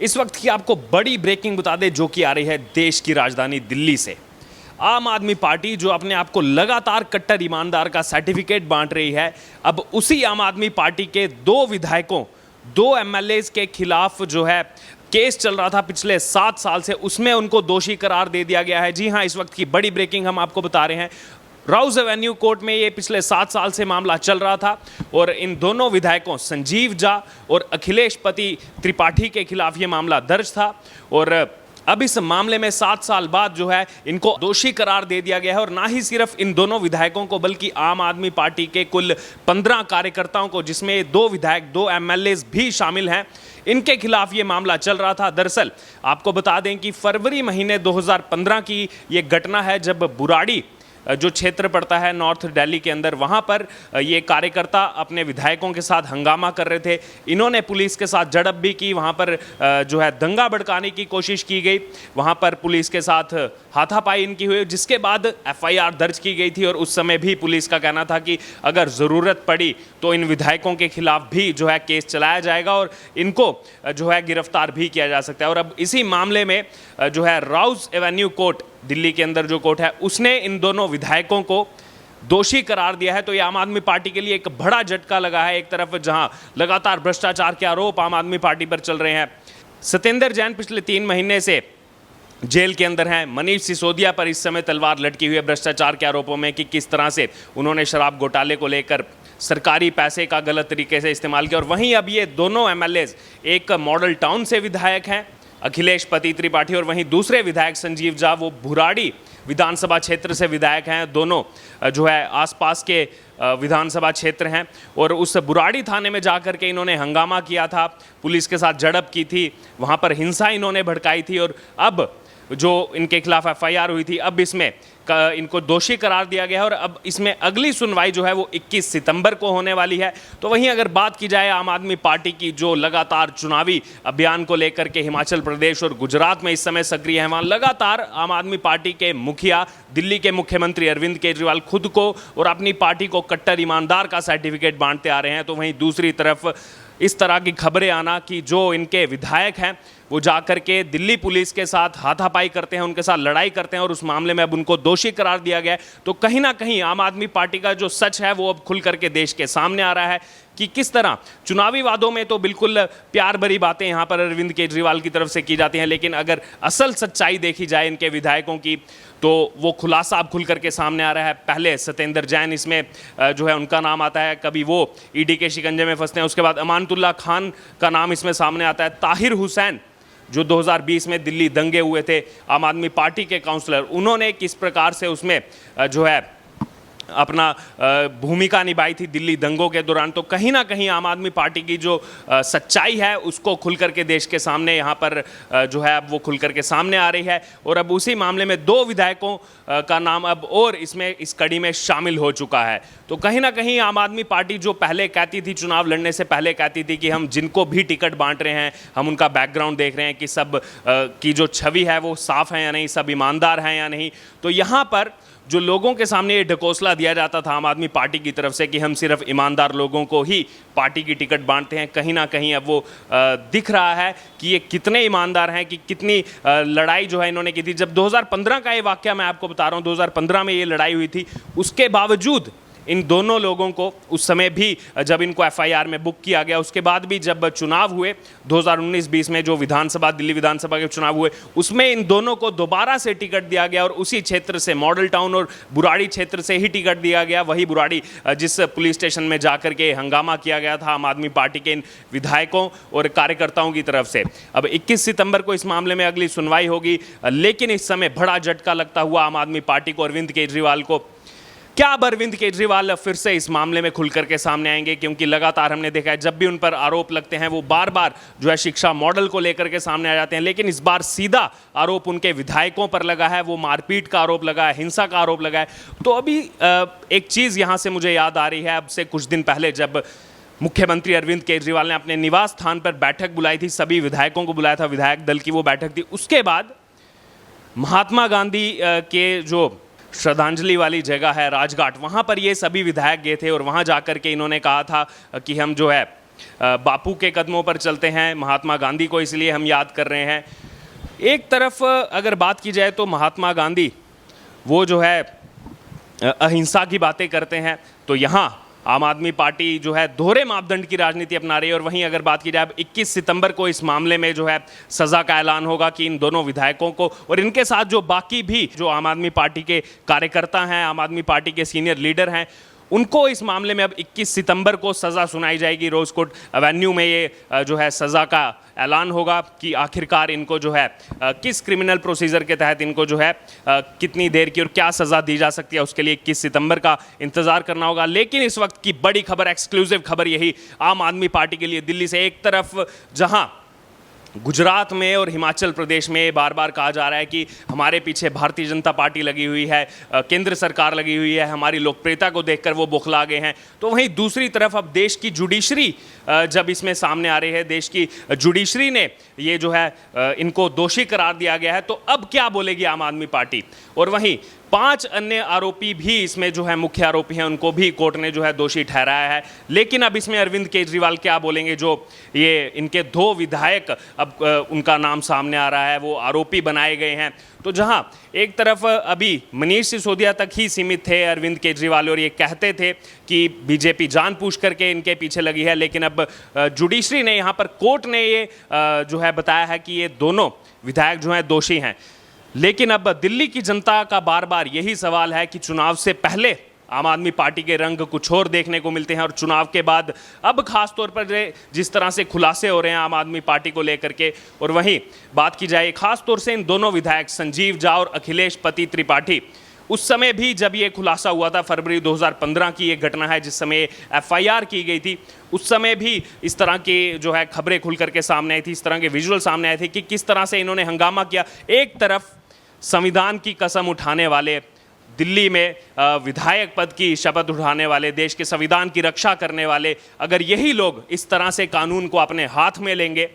इस वक्त की आपको बड़ी ब्रेकिंग बता दें जो कि आ रही है देश की राजधानी दिल्ली से। आम आदमी पार्टी जो अपने आप को लगातार कट्टर ईमानदार का सर्टिफिकेट बांट रही है, अब उसी आम आदमी पार्टी के दो विधायकों, दो एमएलएज के खिलाफ जो है केस चल रहा था पिछले 7 साल से, उसमें उनको दोषी करार दे दिया गया है। जी हां, इस वक्त की बड़ी ब्रेकिंग हम आपको बता रहे हैं। राउज एवेन्यू कोर्ट में ये पिछले 7 साल से मामला चल रहा था और इन दोनों विधायकों संजीव झा और अखिलेश पति त्रिपाठी के खिलाफ ये मामला दर्ज था और अब इस मामले में 7 साल बाद जो है इनको दोषी करार दे दिया गया है। और ना ही सिर्फ इन दोनों विधायकों को बल्कि आम आदमी पार्टी के कुल 15 कार्यकर्ताओं को, जिसमें 2 विधायक 2 एमएलएज भी शामिल हैं, इनके खिलाफ ये मामला चल रहा था। दरअसल आपको बता दें कि फरवरी महीने 2015 की ये घटना है जब बुराड़ी जो क्षेत्र पड़ता है नॉर्थ दिल्ली के अंदर, वहाँ पर ये कार्यकर्ता अपने विधायकों के साथ हंगामा कर रहे थे। इन्होंने पुलिस के साथ झड़प भी की, वहाँ पर जो है दंगा भड़काने की कोशिश की गई, वहाँ पर पुलिस के साथ हाथापाई इनकी हुई, जिसके बाद एफआईआर दर्ज की गई थी। और उस समय भी पुलिस का कहना था कि अगर ज़रूरत पड़ी तो इन विधायकों के खिलाफ भी जो है केस चलाया जाएगा और इनको जो है गिरफ्तार भी किया जा सकता है। और अब इसी मामले में जो है राउज एवेन्यू कोर्ट, दिल्ली के अंदर जो कोर्ट है, उसने इन दोनों विधायकों को दोषी करार दिया है। तो ये आम आदमी पार्टी के लिए एक बड़ा झटका लगा है। एक तरफ जहां लगातार भ्रष्टाचार के आरोप आम आदमी पार्टी पर चल रहे हैं, सत्येंद्र जैन पिछले 3 महीने से जेल के अंदर हैं, मनीष सिसोदिया पर इस समय तलवार लटकी हुई है भ्रष्टाचार के आरोपों में कि किस तरह से उन्होंने शराब घोटाले को लेकर सरकारी पैसे का गलत तरीके से इस्तेमाल किया। और वहीं अब ये दोनों एमएलएज, एक मॉडल टाउन से विधायक हैं अखिलेश पति त्रिपाठी और वहीं दूसरे विधायक संजीव झा वो बुराड़ी विधानसभा क्षेत्र से विधायक हैं। दोनों जो है आसपास के विधानसभा क्षेत्र हैं और उस बुराड़ी थाने में जाकर के इन्होंने हंगामा किया था, पुलिस के साथ झड़प की थी, वहाँ पर हिंसा इन्होंने भड़काई थी। और अब जो इनके खिलाफ एफआईआर हुई थी, अब इसमें इनको दोषी करार दिया गया है और अब इसमें अगली सुनवाई जो है वो 21 सितंबर को होने वाली है। तो वहीं अगर बात की जाए आम आदमी पार्टी की, जो लगातार चुनावी अभियान को लेकर के हिमाचल प्रदेश और गुजरात में इस समय सक्रिय है, वहाँ लगातार आम आदमी पार्टी के मुखिया, दिल्ली के मुख्यमंत्री अरविंद केजरीवाल खुद को और अपनी पार्टी को कट्टर ईमानदार का सर्टिफिकेट बांटते आ रहे हैं। तो वहीं दूसरी तरफ इस तरह की खबरें आना कि जो इनके विधायक हैं वो जाकर के दिल्ली पुलिस के साथ हाथापाई करते हैं, उनके साथ लड़ाई करते हैं और उस मामले में अब उनको दोषी करार दिया गया है। तो कहीं ना कहीं आम आदमी पार्टी का जो सच है वो अब खुल करके देश के सामने आ रहा है कि किस तरह चुनावी वादों में तो बिल्कुल प्यार भरी बातें यहाँ पर अरविंद केजरीवाल की तरफ से की जाती हैं, लेकिन अगर असल सच्चाई देखी जाए इनके विधायकों की तो वो खुलासा अब खुल करके सामने आ रहा है। पहले सत्येंद्र जैन इसमें जो है उनका नाम आता है, कभी वो ईडी के शिकंजे में फंसते हैं, उसके बाद अमानतुल्लाह खान का नाम इसमें सामने आता है, ताहिर हुसैन जो 2020 में दिल्ली दंगे हुए थे, आम आदमी पार्टी के काउंसलर, उन्होंने किस प्रकार से उसमें जो है अपना भूमिका निभाई थी दिल्ली दंगों के दौरान। तो कहीं ना कहीं आम आदमी पार्टी की जो सच्चाई है उसको खुल करके देश के सामने यहाँ पर जो है अब वो खुल करके सामने आ रही है। और अब उसी मामले में 2 विधायकों का नाम अब और इसमें इस कड़ी में शामिल हो चुका है। तो कहीं ना कहीं आम आदमी पार्टी जो पहले कहती थी, चुनाव लड़ने से पहले कहती थी कि हम जिनको भी टिकट बांट रहे हैं हम उनका बैकग्राउंड देख रहे हैं कि सब की जो छवि है वो साफ है या नहीं, सब ईमानदार हैं या नहीं। तो यहाँ पर जो लोगों के सामने ये ढकोसला दिया जाता था आम आदमी पार्टी की तरफ से कि हम सिर्फ ईमानदार लोगों को ही पार्टी की टिकट बांटते हैं, कहीं ना कहीं अब वो दिख रहा है कि ये कितने ईमानदार हैं, कि कितनी लड़ाई जो है इन्होंने की थी। जब 2015 का ये वाकया मैं आपको बता रहा हूँ, 2015 में ये लड़ाई हुई थी, उसके बावजूद इन दोनों लोगों को उस समय भी जब इनको एफआईआर में बुक किया गया, उसके बाद भी जब चुनाव हुए 2019-20 में जो विधानसभा, दिल्ली विधानसभा के चुनाव हुए, उसमें इन दोनों को दोबारा से टिकट दिया गया और उसी क्षेत्र से, मॉडल टाउन और बुराड़ी क्षेत्र से ही टिकट दिया गया। वही बुराड़ी जिस पुलिस स्टेशन में जाकर के हंगामा किया गया था आम आदमी पार्टी के इन विधायकों और कार्यकर्ताओं की तरफ से। अब 21 सितंबर को इस मामले में अगली सुनवाई होगी, लेकिन इस समय बड़ा झटका लगता हुआ आम आदमी पार्टी को, अरविंद केजरीवाल को। क्या अब अरविंद केजरीवाल फिर से इस मामले में खुल करके सामने आएंगे? क्योंकि लगातार हमने देखा है जब भी उन पर आरोप लगते हैं वो बार बार जो है शिक्षा मॉडल को लेकर के सामने आ जाते हैं, लेकिन इस बार सीधा आरोप उनके विधायकों पर लगा है, वो मारपीट का आरोप लगा है, हिंसा का आरोप लगा है। तो अभी एक चीज़ यहाँ से मुझे याद आ रही है, अब से कुछ दिन पहले जब मुख्यमंत्री अरविंद केजरीवाल ने अपने निवास स्थान पर बैठक बुलाई थी, सभी विधायकों को बुलाया था, विधायक दल की वो बैठक थी, उसके बाद महात्मा गांधी के जो श्रद्धांजलि वाली जगह है राजघाट, वहाँ पर ये सभी विधायक गए थे और वहाँ जाकर के इन्होंने कहा था कि हम जो है बापू के कदमों पर चलते हैं, महात्मा गांधी को इसलिए हम याद कर रहे हैं। एक तरफ अगर बात की जाए तो महात्मा गांधी वो जो है अहिंसा की बातें करते हैं, तो यहाँ आम आदमी पार्टी जो है दोहरे मापदंड की राजनीति अपना रही है। और वहीं अगर बात की जाए अब 21 सितंबर को इस मामले में जो है सज़ा का ऐलान होगा कि इन दोनों विधायकों को और इनके साथ जो बाकी भी जो आम आदमी पार्टी के कार्यकर्ता हैं, आम आदमी पार्टी के सीनियर लीडर हैं, उनको इस मामले में अब 21 सितंबर को सज़ा सुनाई जाएगी। रोज़ कोर्ट एवेन्यू में ये जो है सज़ा का ऐलान होगा कि आखिरकार इनको जो है किस क्रिमिनल प्रोसीजर के तहत इनको जो है कितनी देर की और क्या सज़ा दी जा सकती है, उसके लिए 21 सितंबर का इंतज़ार करना होगा। लेकिन इस वक्त की बड़ी खबर, एक्सक्लूसिव खबर यही आम आदमी पार्टी के लिए दिल्ली से, एक तरफ जहां गुजरात में और हिमाचल प्रदेश में बार बार कहा जा रहा है कि हमारे पीछे भारतीय जनता पार्टी लगी हुई है, केंद्र सरकार लगी हुई है, हमारी लोकप्रियता को देखकर वो बौखला गए हैं, तो वहीं दूसरी तरफ अब देश की जुडिशरी जब इसमें सामने आ रही है, देश की जुडिशरी ने ये जो है इनको दोषी करार दिया गया है, तो अब क्या बोलेगी आम आदमी पार्टी। और वहीं 5 अन्य आरोपी भी इसमें जो है मुख्य आरोपी हैं, उनको भी कोर्ट ने जो है दोषी ठहराया है। लेकिन अब इसमें अरविंद केजरीवाल क्या बोलेंगे, जो ये इनके 2 विधायक अब उनका नाम सामने आ रहा है, वो आरोपी बनाए गए हैं। तो जहां एक तरफ अभी मनीष सिसोदिया तक ही सीमित थे अरविंद केजरीवाल और ये कहते थे कि बीजेपी जानबूझ करके इनके पीछे लगी है, लेकिन अब जुडिशरी ने, यहाँ पर कोर्ट ने ये जो है बताया है कि ये दोनों विधायक जो हैं दोषी हैं। लेकिन अब दिल्ली की जनता का बार बार यही सवाल है कि चुनाव से पहले आम आदमी पार्टी के रंग कुछ और देखने को मिलते हैं और चुनाव के बाद अब खास तौर पर जिस तरह से खुलासे हो रहे हैं आम आदमी पार्टी को लेकर के, और वहीं बात की जाए खास तौर से इन दोनों विधायक संजीव झा और अखिलेश पति त्रिपाठी, उस समय भी जब ये खुलासा हुआ था, फरवरी 2015 की ये घटना है जिस समय FIR की गई थी, उस समय भी इस तरह की जो है खबरें खुल करके सामने आई थी, इस तरह के विजुअल सामने आए थे कि किस तरह से इन्होंने हंगामा किया। एक तरफ संविधान की कसम उठाने वाले, दिल्ली में विधायक पद की शपथ उठाने वाले, देश के संविधान की रक्षा करने वाले, अगर यही लोग इस तरह से कानून को अपने हाथ में लेंगे,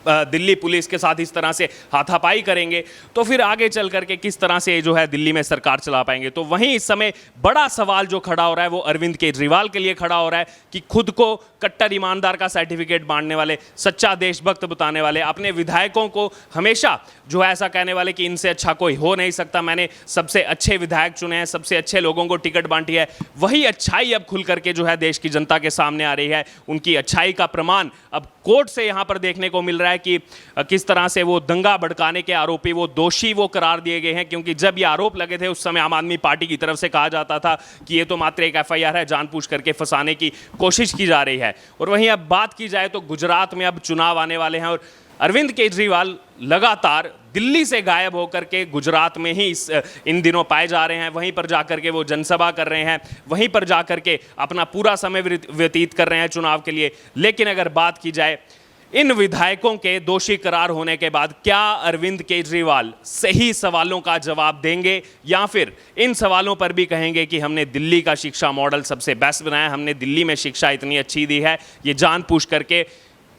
दिल्ली पुलिस के साथ इस तरह से हाथापाई करेंगे, तो फिर आगे चल करके किस तरह से जो है दिल्ली में सरकार चला पाएंगे। तो वहीं इस समय बड़ा सवाल जो खड़ा हो रहा है वो अरविंद केजरीवाल के लिए खड़ा हो रहा है कि खुद को कट्टर ईमानदार का सर्टिफिकेट बांटने वाले, सच्चा देशभक्त बताने वाले, अपने विधायकों को हमेशा जो है ऐसा कहने वाले कि इनसे अच्छा कोई हो नहीं सकता, मैंने सबसे अच्छे विधायक चुने हैं, सबसे अच्छे लोगों को टिकट बांटी है, वही अच्छाई अब खुल करके जो है देश की जनता के सामने आ रही है। उनकी अच्छाई का प्रमाण अब कोर्ट से यहाँ पर देखने को मिल रहा है कि किस तरह से वो दंगा भड़काने के आरोपी, वो दोषी वो करार दिए गए हैं। क्योंकि जब ये आरोप लगे थे उस समय आम आदमी पार्टी की तरफ से कहा जाता था कि ये तो मात्र एक FIR है, जानबूझ करके फंसाने की कोशिश की जा रही है। और वहीं अब बात की जाए तो गुजरात में अब चुनाव आने वाले हैं और अरविंद केजरीवाल लगातार दिल्ली से गायब होकर के गुजरात में ही इन दिनों पाए जा रहे हैं, वहीं पर जाकर के वो जनसभा कर रहे हैं, वहीं पर जाकर के अपना पूरा समय व्यतीत कर रहे हैं चुनाव के लिए। लेकिन अगर बात की जाए इन विधायकों के दोषी करार होने के बाद क्या अरविंद केजरीवाल सही सवालों का जवाब देंगे या फिर इन सवालों पर भी कहेंगे कि हमने दिल्ली का शिक्षा मॉडल सबसे बेस्ट बनाया, हमने दिल्ली में शिक्षा इतनी अच्छी दी है, ये जानबूझ करके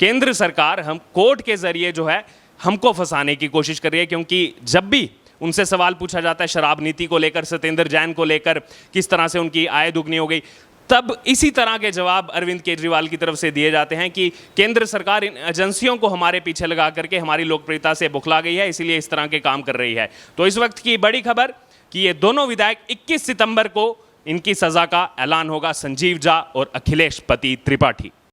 केंद्र सरकार हम कोर्ट के जरिए जो है हमको फंसाने की कोशिश कर रही है। क्योंकि जब भी उनसे सवाल पूछा जाता है शराब नीति को लेकर, सत्येंद्र जैन को लेकर, किस तरह से उनकी आय दुगनी हो गई, तब इसी तरह के जवाब अरविंद केजरीवाल की तरफ से दिए जाते हैं कि केंद्र सरकार इन एजेंसियों को हमारे पीछे लगा करके हमारी लोकप्रियता से बुखला गई है, इसीलिए इस तरह के काम कर रही है। तो इस वक्त की बड़ी खबर कि ये दोनों विधायक 21 सितंबर को इनकी सजा का ऐलान होगा, संजीव झा और अखिलेश पति त्रिपाठी।